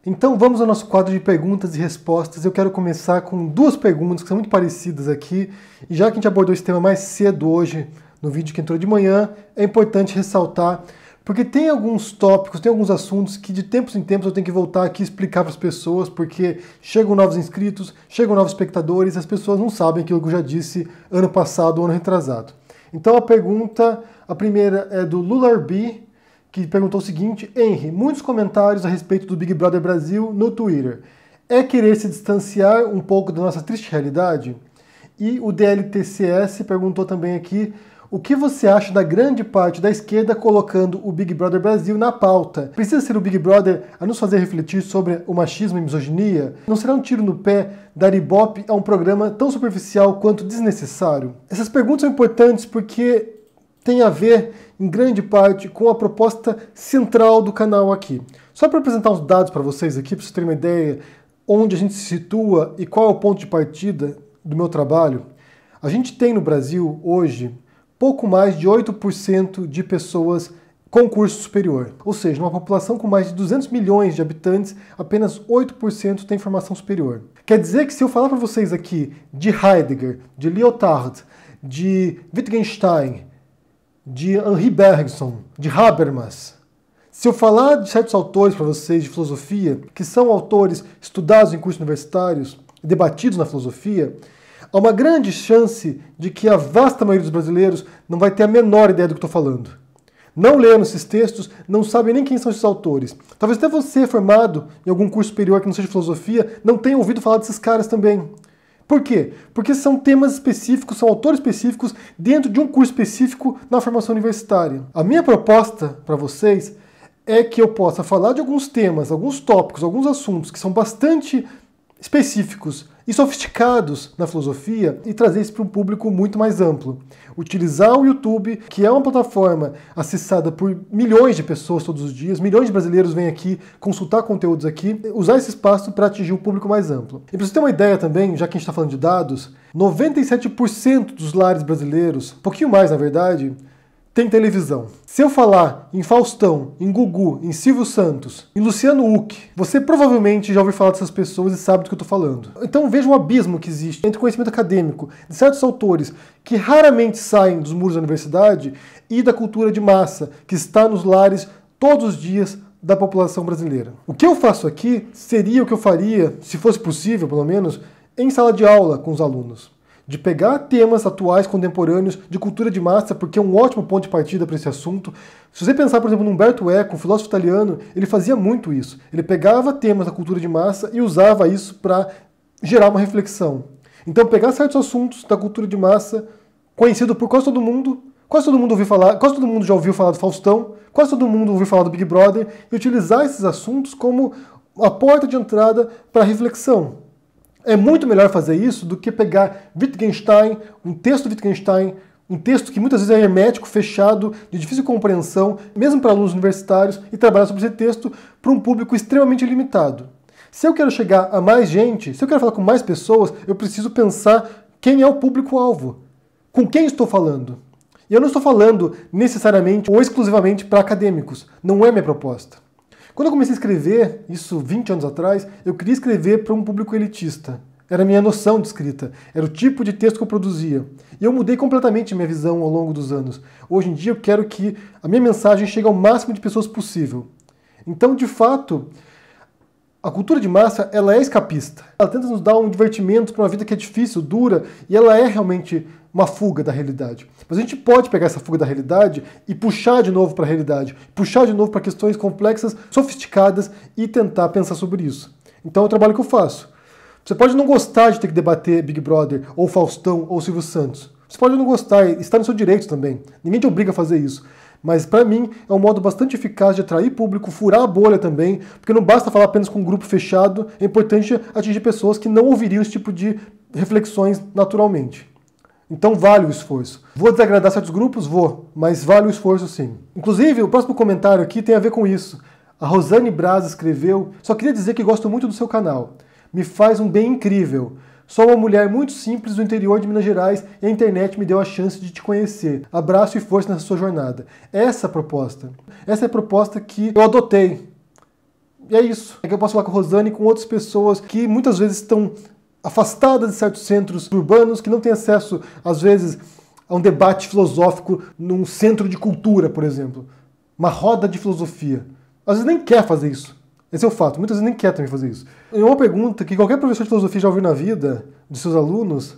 Então vamos ao nosso quadro de perguntas e respostas. Eu quero começar com duas perguntas que são muito parecidas aqui. E já que a gente abordou esse tema mais cedo hoje, no vídeo que entrou de manhã, é importante ressaltar, porque tem alguns tópicos, tem alguns assuntos que de tempos em tempos eu tenho que voltar aqui e explicar para as pessoas, porque chegam novos inscritos, chegam novos espectadores, e as pessoas não sabem aquilo que eu já disse ano passado ou ano retrasado. Então a primeira é do LularB, que perguntou o seguinte: Henry, muitos comentários a respeito do Big Brother Brasil no Twitter. É querer se distanciar um pouco da nossa triste realidade? E o DLTCS perguntou também aqui: o que você acha da grande parte da esquerda colocando o Big Brother Brasil na pauta? Precisa ser o Big Brother a nos fazer refletir sobre o machismo e misoginia? Não será um tiro no pé dar ibope a um programa tão superficial quanto desnecessário? Essas perguntas são importantes porque tem a ver, em grande parte, com a proposta central do canal aqui. Só para apresentar uns dados para vocês aqui, para vocês terem uma ideia onde a gente se situa e qual é o ponto de partida do meu trabalho, a gente tem no Brasil, hoje, pouco mais de 8% de pessoas com curso superior. Ou seja, numa população com mais de 200 milhões de habitantes, apenas 8% tem formação superior. Quer dizer que se eu falar para vocês aqui de Heidegger, de Lyotard, de Wittgenstein, de Henri Bergson, de Habermas. Se eu falar de certos autores para vocês de filosofia, que são autores estudados em cursos universitários e debatidos na filosofia, há uma grande chance de que a vasta maioria dos brasileiros não vai ter a menor ideia do que estou falando. Não leram esses textos, não sabem nem quem são esses autores. Talvez até você, formado em algum curso superior que não seja filosofia, não tenha ouvido falar desses caras também. Por quê? Porque são temas específicos, são autores específicos dentro de um curso específico na formação universitária. A minha proposta para vocês é que eu possa falar de alguns temas, alguns tópicos, alguns assuntos que são bastante específicos e sofisticados na filosofia e trazer isso para um público muito mais amplo. Utilizar o YouTube, que é uma plataforma acessada por milhões de pessoas todos os dias, milhões de brasileiros vêm aqui consultar conteúdos aqui, usar esse espaço para atingir um público mais amplo. E para você ter uma ideia também, já que a gente está falando de dados, 97% dos lares brasileiros, um pouquinho mais na verdade, tem televisão. Se eu falar em Faustão, em Gugu, em Silvio Santos, em Luciano Huck, você provavelmente já ouviu falar dessas pessoas e sabe do que eu estou falando. Então veja o abismo que existe entre o conhecimento acadêmico de certos autores que raramente saem dos muros da universidade e da cultura de massa que está nos lares todos os dias da população brasileira. O que eu faço aqui seria o que eu faria, se fosse possível pelo menos, em sala de aula com os alunos. De pegar temas atuais, contemporâneos, de cultura de massa, porque é um ótimo ponto de partida para esse assunto. Se você pensar, por exemplo, no Umberto Eco, um filósofo italiano, ele fazia muito isso. Ele pegava temas da cultura de massa e usava isso para gerar uma reflexão. Então, pegar certos assuntos da cultura de massa, conhecido por quase todo mundo ouviu falar, quase todo mundo já ouviu falar do Faustão, quase todo mundo ouviu falar do Big Brother, e utilizar esses assuntos como a porta de entrada para a reflexão. É muito melhor fazer isso do que pegar Wittgenstein, um texto de Wittgenstein, um texto que muitas vezes é hermético, fechado, de difícil compreensão, mesmo para alunos universitários, e trabalhar sobre esse texto para um público extremamente limitado. Se eu quero chegar a mais gente, se eu quero falar com mais pessoas, eu preciso pensar quem é o público-alvo, com quem estou falando. E eu não estou falando necessariamente ou exclusivamente para acadêmicos, não é minha proposta. Quando eu comecei a escrever, isso 20 anos atrás, eu queria escrever para um público elitista. Era a minha noção de escrita, era o tipo de texto que eu produzia. E eu mudei completamente a minha visão ao longo dos anos. Hoje em dia eu quero que a minha mensagem chegue ao máximo de pessoas possível. Então, de fato, a cultura de massa, ela é escapista. Ela tenta nos dar um divertimento para uma vida que é difícil, dura, e ela é realmente uma fuga da realidade. Mas a gente pode pegar essa fuga da realidade e puxar de novo para a realidade, puxar de novo para questões complexas, sofisticadas e tentar pensar sobre isso. Então é o trabalho que eu faço. Você pode não gostar de ter que debater Big Brother, ou Faustão, ou Silvio Santos. Você pode não gostar, está no seu direito também. Ninguém te obriga a fazer isso. Mas para mim é um modo bastante eficaz de atrair público, furar a bolha também, porque não basta falar apenas com um grupo fechado, é importante atingir pessoas que não ouviriam esse tipo de reflexões naturalmente. Então vale o esforço. Vou desagradar certos grupos? Vou, mas vale o esforço sim. Inclusive, o próximo comentário aqui tem a ver com isso. A Rosane Braz escreveu: só queria dizer que gosto muito do seu canal. Me faz um bem incrível. Sou uma mulher muito simples do interior de Minas Gerais e a internet me deu a chance de te conhecer. Abraço e força nessa sua jornada. Essa é a proposta. Essa é a proposta que eu adotei. E é isso. É que eu posso falar com a Rosane e com outras pessoas que muitas vezes estão afastadas de certos centros urbanos, que não têm acesso, às vezes, a um debate filosófico num centro de cultura, por exemplo. Uma roda de filosofia. Às vezes nem quer fazer isso. Esse é o fato. Muitas vezes nem quer também fazer isso. E uma pergunta que qualquer professor de filosofia já ouviu na vida, de seus alunos,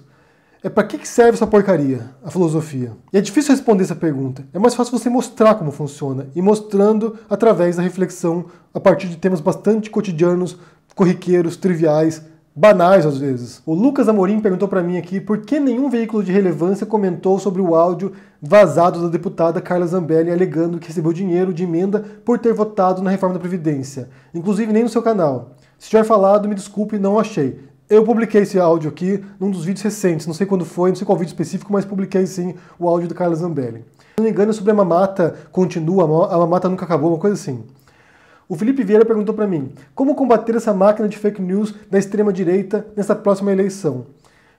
é para que serve essa porcaria, a filosofia? E é difícil responder essa pergunta. É mais fácil você mostrar como funciona, e mostrando através da reflexão a partir de temas bastante cotidianos, corriqueiros, triviais, banais às vezes. O Lucas Amorim perguntou para mim aqui por que nenhum veículo de relevância comentou sobre o áudio vazado da deputada Carla Zambelli alegando que recebeu dinheiro de emenda por ter votado na reforma da Previdência. Inclusive nem no seu canal. Se tiver falado, me desculpe, não achei. Eu publiquei esse áudio aqui num dos vídeos recentes, não sei quando foi, não sei qual vídeo específico, mas publiquei sim o áudio da Carla Zambelli. Se não me engano, é sobre a mamata continua, a mamata nunca acabou, uma coisa assim. O Felipe Vieira perguntou para mim, como combater essa máquina de fake news da extrema-direita nessa próxima eleição?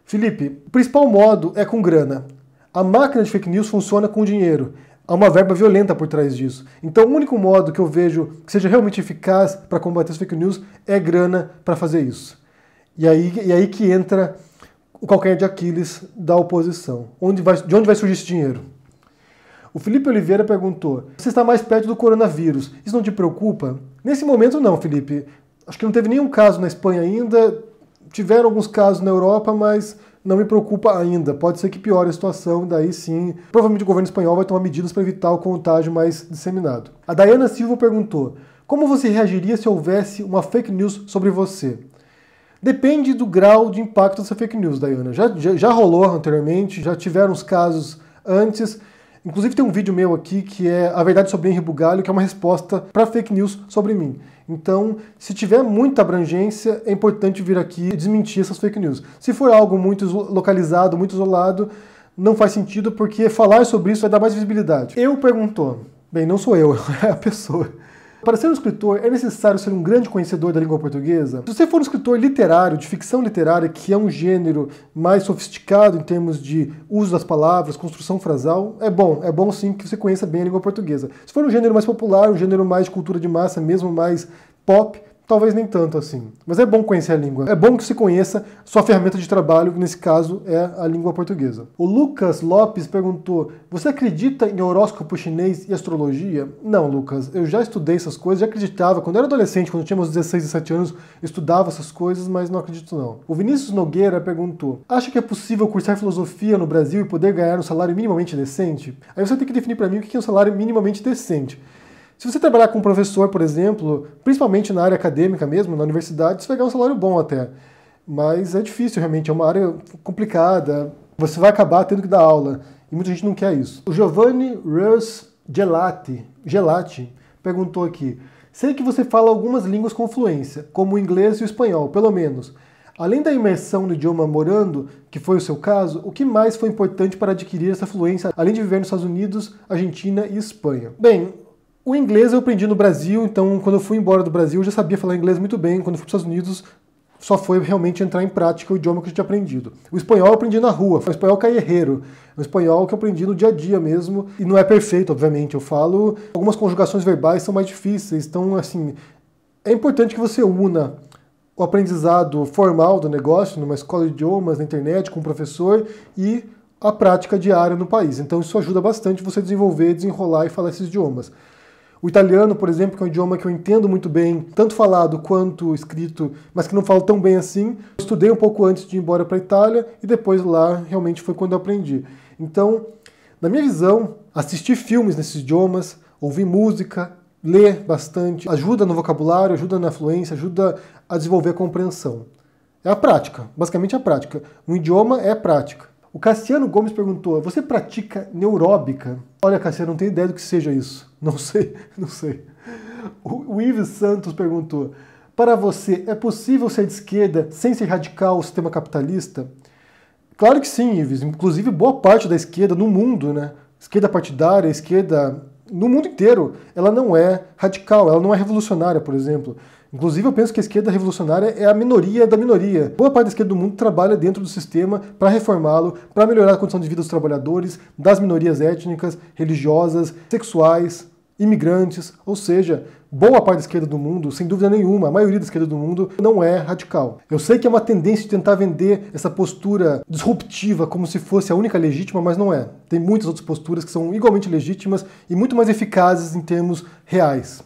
Felipe, o principal modo é com grana. A máquina de fake news funciona com dinheiro. Há uma verba violenta por trás disso. Então o único modo que eu vejo que seja realmente eficaz para combater as fake news é grana para fazer isso. E aí que entra o calcanhar de Aquiles da oposição. De onde vai surgir esse dinheiro? O Felipe Oliveira perguntou, você está mais perto do coronavírus, isso não te preocupa? Nesse momento não, Felipe. Acho que não teve nenhum caso na Espanha ainda, tiveram alguns casos na Europa, mas não me preocupa ainda. Pode ser que piore a situação, daí sim, provavelmente o governo espanhol vai tomar medidas para evitar o contágio mais disseminado. A Dayana Silva perguntou, como você reagiria se houvesse uma fake news sobre você? Depende do grau de impacto dessa fake news, Dayana. Já rolou anteriormente, já tiveram os casos antes. Inclusive tem um vídeo meu aqui que é A Verdade sobre Henri Bugalho, que é uma resposta para fake news sobre mim. Então, se tiver muita abrangência, é importante vir aqui e desmentir essas fake news. Se for algo muito localizado, muito isolado, não faz sentido, porque falar sobre isso vai dar mais visibilidade. Eu perguntou, bem, não sou eu, é a pessoa. Para ser um escritor, é necessário ser um grande conhecedor da língua portuguesa? Se você for um escritor literário, de ficção literária, que é um gênero mais sofisticado em termos de uso das palavras, construção frasal, é bom sim que você conheça bem a língua portuguesa. Se for um gênero mais popular, um gênero mais de cultura de massa, mesmo mais pop, talvez nem tanto assim. Mas é bom conhecer a língua. É bom que você conheça sua ferramenta de trabalho, que nesse caso é a língua portuguesa. O Lucas Lopes perguntou, você acredita em horóscopo chinês e astrologia? Não, Lucas, eu já estudei essas coisas, já acreditava. Quando eu era adolescente, quando eu tinha meus 16, 17 anos, eu estudava essas coisas, mas não acredito não. O Vinícius Nogueira perguntou, acha que é possível cursar filosofia no Brasil e poder ganhar um salário minimamente decente? Aí você tem que definir para mim o que é um salário minimamente decente. Se você trabalhar com um professor, por exemplo, principalmente na área acadêmica mesmo, na universidade, você vai ganhar um salário bom até. Mas é difícil realmente, é uma área complicada. Você vai acabar tendo que dar aula. E muita gente não quer isso. O Giovanni Russ Gelati perguntou aqui. Sei que você fala algumas línguas com fluência, como o inglês e o espanhol, pelo menos. Além da imersão no idioma morando, que foi o seu caso, o que mais foi importante para adquirir essa fluência, além de viver nos Estados Unidos, Argentina e Espanha? Bem, o inglês eu aprendi no Brasil, então quando eu fui embora do Brasil eu já sabia falar inglês muito bem. Quando eu fui para os Estados Unidos só foi realmente entrar em prática o idioma que eu tinha aprendido. O espanhol eu aprendi na rua, foi o espanhol caierreiro, o espanhol que eu aprendi no dia a dia mesmo, e não é perfeito, obviamente, eu falo, algumas conjugações verbais são mais difíceis, então assim, é importante que você una o aprendizado formal do negócio, numa escola de idiomas, na internet, com um professor, e a prática diária no país. Então isso ajuda bastante você desenvolver, desenrolar e falar esses idiomas. O italiano, por exemplo, que é um idioma que eu entendo muito bem, tanto falado quanto escrito, mas que não falo tão bem assim. Eu estudei um pouco antes de ir embora para a Itália e depois lá realmente foi quando eu aprendi. Então, na minha visão, assistir filmes nesses idiomas, ouvir música, ler bastante, ajuda no vocabulário, ajuda na fluência, ajuda a desenvolver a compreensão. É a prática, basicamente a prática. Um idioma é prática. O Cassiano Gomes perguntou, você pratica neuróbica? Olha, Cassiano, não tenho ideia do que seja isso. Não sei. O Ives Santos perguntou, para você, é possível ser de esquerda sem ser radical ao sistema capitalista? Claro que sim, Ives. Inclusive, boa parte da esquerda no mundo, né? Esquerda partidária, esquerda no mundo inteiro, ela não é radical, ela não é revolucionária, por exemplo. Inclusive, eu penso que a esquerda revolucionária é a minoria da minoria. Boa parte da esquerda do mundo trabalha dentro do sistema para reformá-lo, para melhorar a condição de vida dos trabalhadores, das minorias étnicas, religiosas, sexuais, imigrantes. Ou seja, boa parte da esquerda do mundo, sem dúvida nenhuma, a maioria da esquerda do mundo não é radical. Eu sei que é uma tendência de tentar vender essa postura disruptiva como se fosse a única legítima, mas não é. Tem muitas outras posturas que são igualmente legítimas e muito mais eficazes em termos reais.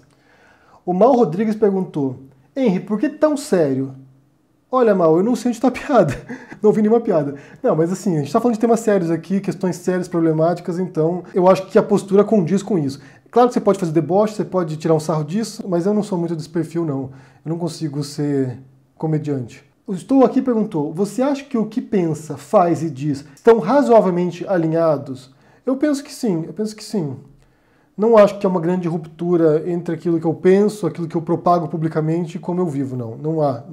O Mal Rodrigues perguntou: Henry, por que tão sério? Olha, Mal, eu não sei onde está a piada. Não ouvi nenhuma piada. Não, mas assim, a gente está falando de temas sérios aqui, questões sérias, problemáticas, então eu acho que a postura condiz com isso. Claro que você pode fazer deboche, você pode tirar um sarro disso, mas eu não sou muito desse perfil, não. Eu não consigo ser comediante. O Estou Aqui perguntou: você acha que o que pensa, faz e diz estão razoavelmente alinhados? Eu penso que sim. Não acho que é uma grande ruptura entre aquilo que eu penso, aquilo que eu propago publicamente e como eu vivo, não. Não há.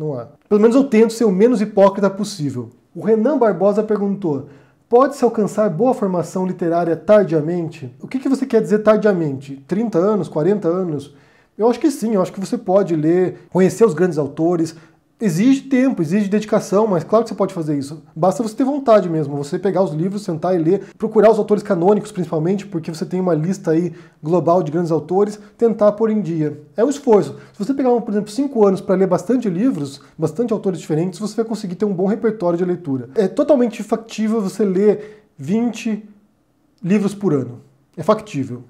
Pelo menos eu tento ser o menos hipócrita possível. O Renan Barbosa perguntou: pode-se alcançar boa formação literária tardiamente? O que você quer dizer tardiamente? 30 anos, 40 anos? Eu acho que sim, eu acho que você pode ler, conhecer os grandes autores. Exige tempo, exige dedicação, mas claro que você pode fazer isso. Basta você ter vontade mesmo, você pegar os livros, sentar e ler, procurar os autores canônicos principalmente, porque você tem uma lista aí global de grandes autores, tentar pôr em dia. É um esforço. Se você pegar, por exemplo, 5 anos para ler bastante livros, bastante autores diferentes, você vai conseguir ter um bom repertório de leitura. É totalmente factível você ler 20 livros por ano. É factível.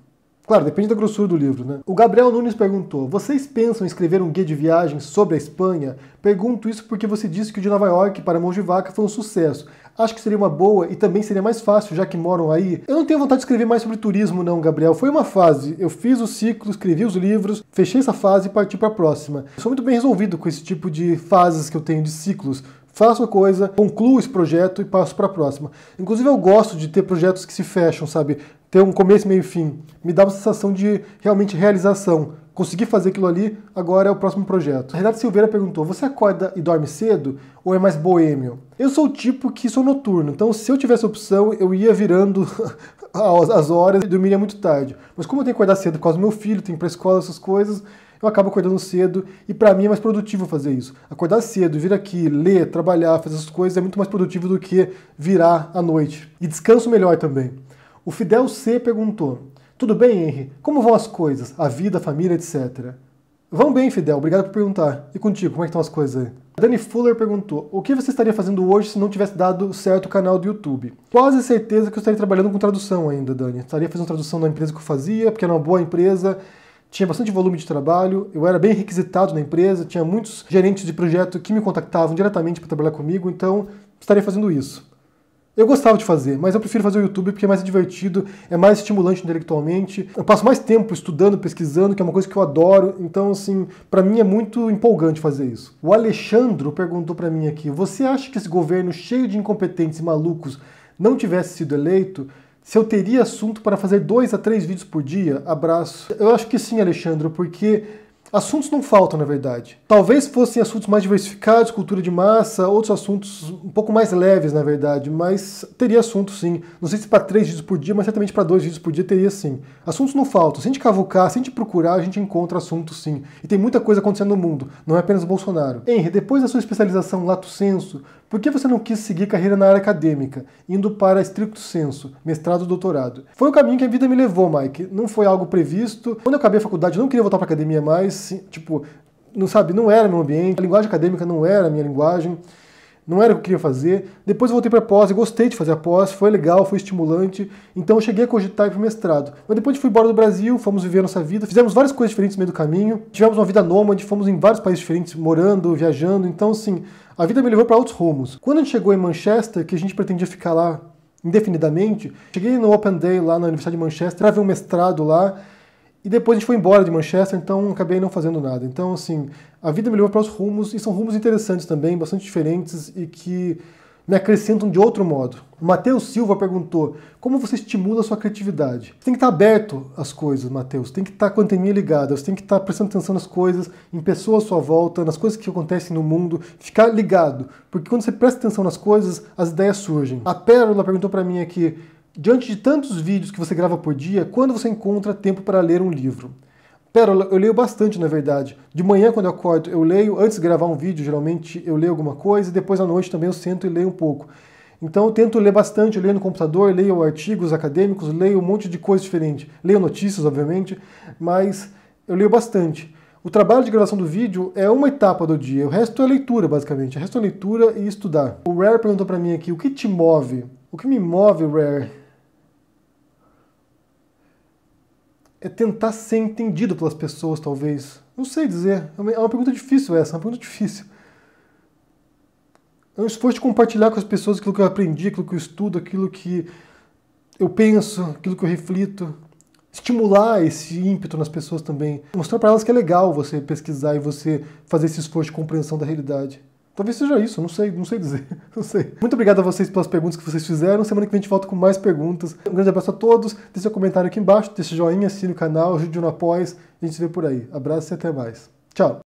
Claro, depende da grossura do livro, né? O Gabriel Nunes perguntou: vocês pensam em escrever um guia de viagem sobre a Espanha? Pergunto isso porque você disse que o de Nova York para Mão de Vaca foi um sucesso. Acho que seria uma boa e também seria mais fácil, já que moram aí. Eu não tenho vontade de escrever mais sobre turismo não, Gabriel. Foi uma fase. Eu fiz o ciclo, escrevi os livros, fechei essa fase e parti para a próxima. Eu sou muito bem resolvido com esse tipo de fases que eu tenho de ciclos. Faço a coisa, concluo esse projeto e passo para a próxima. Inclusive eu gosto de ter projetos que se fecham, sabe? Ter um começo, meio e fim. Me dá uma sensação de realmente realização. Consegui fazer aquilo ali, agora é o próximo projeto. Renato Silveira perguntou: você acorda e dorme cedo ou é mais boêmio? Eu sou o tipo que sou noturno, então se eu tivesse opção, eu ia virando as horas e dormiria muito tarde. Mas como eu tenho que acordar cedo por causa do meu filho, tenho que ir pra escola, essas coisas, eu acabo acordando cedo e pra mim é mais produtivo fazer isso. Acordar cedo, vir aqui, ler, trabalhar, fazer essas coisas é muito mais produtivo do que virar à noite. E descanso melhor também. O Fidel C perguntou: tudo bem, Henry? Como vão as coisas? A vida, a família, etc. Vão bem, Fidel. Obrigado por perguntar. E contigo, como é que estão as coisas aí? A Dani Fuller perguntou: o que você estaria fazendo hoje se não tivesse dado certo o canal do YouTube? Quase certeza que eu estaria trabalhando com tradução ainda, Dani. Estaria fazendo tradução da empresa que eu fazia, porque era uma boa empresa, tinha bastante volume de trabalho, eu era bem requisitado na empresa, tinha muitos gerentes de projeto que me contactavam diretamente para trabalhar comigo, então estaria fazendo isso. Eu gostava de fazer, mas eu prefiro fazer o YouTube porque é mais divertido, é mais estimulante intelectualmente. Eu passo mais tempo estudando, pesquisando, que é uma coisa que eu adoro. Então, assim, pra mim é muito empolgante fazer isso. O Alexandro perguntou pra mim aqui: você acha que esse governo cheio de incompetentes e malucos não tivesse sido eleito, se eu teria assunto para fazer 2 a 3 vídeos por dia? Abraço. Eu acho que sim, Alexandro, porque assuntos não faltam, na verdade. Talvez fossem assuntos mais diversificados, cultura de massa, outros assuntos um pouco mais leves, na verdade, mas teria assunto sim. Não sei se para 3 vídeos por dia, mas certamente para 2 vídeos por dia teria sim. Assuntos não faltam. Se a gente cavucar, se a gente procurar, a gente encontra assuntos sim. E tem muita coisa acontecendo no mundo, não é apenas o Bolsonaro. Henry, depois da sua especialização lato sensu, por que você não quis seguir carreira na área acadêmica, indo para stricto sensu, mestrado e doutorado? Foi o caminho que a vida me levou, Mike. Não foi algo previsto. Quando eu acabei a faculdade, eu não queria voltar para academia mais. Tipo, não era meu ambiente. A linguagem acadêmica não era a minha linguagem. Não era o que eu queria fazer. Depois eu voltei para a pós e gostei de fazer a pós. Foi legal, foi estimulante. Então eu cheguei a cogitar ir para o mestrado. Mas depois fui embora do Brasil, fomos viver a nossa vida. Fizemos várias coisas diferentes no meio do caminho. Tivemos uma vida nômade, fomos em vários países diferentes, morando, viajando. Então, assim, a vida me levou para outros rumos. Quando a gente chegou em Manchester, que a gente pretendia ficar lá indefinidamente, cheguei no Open Day lá na Universidade de Manchester, para ver um mestrado lá, e depois a gente foi embora de Manchester, então acabei não fazendo nada. Então, assim, a vida me levou para os rumos, e são rumos interessantes também, bastante diferentes, e que me acrescentam de outro modo. O Matheus Silva perguntou: como você estimula a sua criatividade? Você tem que estar aberto às coisas, Matheus. Tem que estar com a anteninha ligada. Você tem que estar prestando atenção nas coisas, em pessoas à sua volta, nas coisas que acontecem no mundo. Ficar ligado. Porque quando você presta atenção nas coisas, as ideias surgem. A Pérola perguntou para mim aqui: diante de tantos vídeos que você grava por dia, quando você encontra tempo para ler um livro? Pérola, eu leio bastante, na verdade. De manhã, quando eu acordo, eu leio. Antes de gravar um vídeo, geralmente, eu leio alguma coisa. E depois, à noite, também eu sento e leio um pouco. Então, eu tento ler bastante. Eu leio no computador, leio artigos acadêmicos, leio um monte de coisa diferente. Leio notícias, obviamente, mas eu leio bastante. O trabalho de gravação do vídeo é uma etapa do dia, o resto é leitura, basicamente. O resto é leitura e estudar. O Rare perguntou pra mim aqui, o que te move? O que me move, Rare, é tentar ser entendido pelas pessoas, talvez. Não sei dizer. É uma pergunta difícil essa, é uma pergunta difícil. É um esforço de compartilhar com as pessoas aquilo que eu aprendi, aquilo que eu estudo, aquilo que eu penso, aquilo que eu reflito. Estimular esse ímpeto nas pessoas também. Mostrar para elas que é legal você pesquisar e você fazer esse esforço de compreensão da realidade. Talvez seja isso, não sei dizer. Não sei. Muito obrigado a vocês pelas perguntas que vocês fizeram. Semana que vem a gente volta com mais perguntas. Um grande abraço a todos. Deixe seu comentário aqui embaixo, deixe joinha, assine o canal, ajude no apoio. A gente se vê por aí. Abraço e até mais. Tchau.